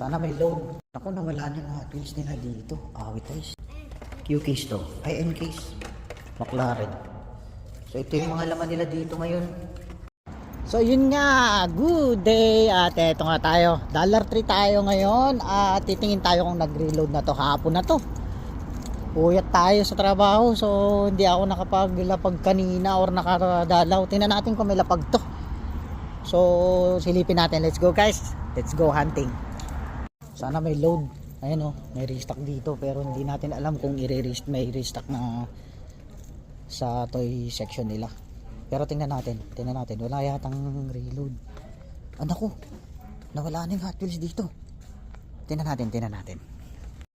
Sana may load. Ako nawala na yung Hot Wheels nila dito. Awit guys. Q-case to. Ay, N-case. McLaren. So ito yung mga laman nila dito ngayon. So yun nga, good day. At eto nga tayo, $3 tayo ngayon. At titingin tayo kung nag-reload na to. Hapon na to. Uyat tayo sa trabaho. So hindi ako nakapaglapag kanina or nakadalaw. Tingnan natin kung may lapag to. So silipin natin. Let's go guys. Let's go hunting. Sana may load. Ayan may restock dito. Pero hindi natin alam kung may restock na sa toy section nila. Pero tingnan natin. Wala yatang reload. Naku, nawala na yung Hot Wheels dito. Tingnan natin.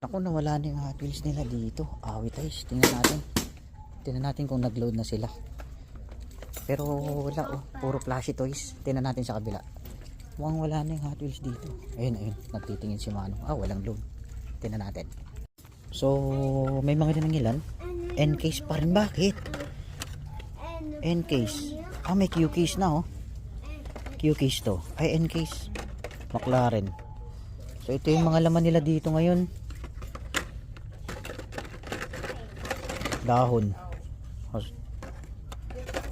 Naku, nawala na yung Hot Wheels nila dito. Awit guys. Tingnan natin kung nag-load na sila. Pero wala puro flashy toys. Tingnan natin sa kabila. Mukhang wala na yung Hot Wheels dito. Ayun. Nagtitingin si Mano. Walang load. Tingnan natin. So, may mga din ng ilan. N-case pa rin. Bakit? N-case. May Q-case na Q-case to. Ay, N-case. McLaren. So, ito yung mga laman nila dito ngayon. Dahon.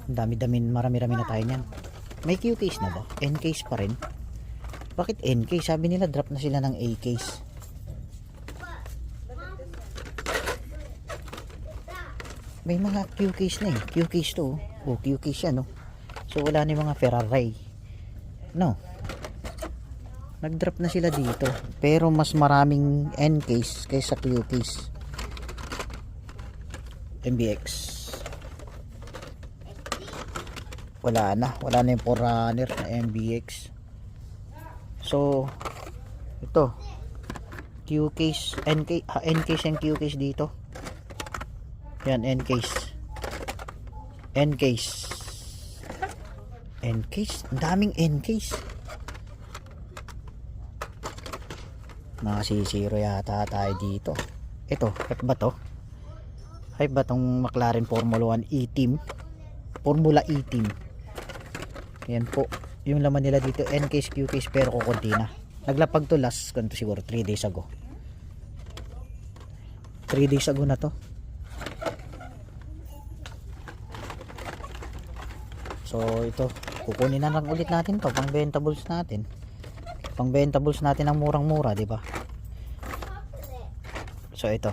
Dami-dami, marami-rami na tayo niyan. May Q-case na ba? N-case pa rin. Bakit N-case? Sabi nila drop na sila ng A-case. May mga Q-case na Q-case to. Q-case yan So wala na yung mga Ferrari. Nag-drop na sila dito. Pero mas maraming N-case kaysa Q-case. MBX. Wala na yung 4Runner na MBX. So ito Q-case, N-case and Q-case dito. Yan, N-case. Ang daming N-case. Nakasisiro yata tayo dito. Ito, hype ba to? Hype ba tong McLaren Formula 1 E-Team? Formula E-Team. Yan po. Yung laman nila dito, N-case, Q-case, pero kukunti na. Naglapag to last, ganito siguro 3 days ago. 3 days ago na to. So ito, kukunin na lang ulit natin to, pang bentables natin. Pang bentables natin ang murang-mura, di ba? So ito.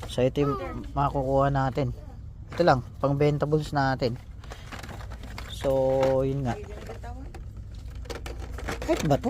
So ito yung makukuha natin. Ito lang, pang bentables natin. So yun nga. Kahit ba to?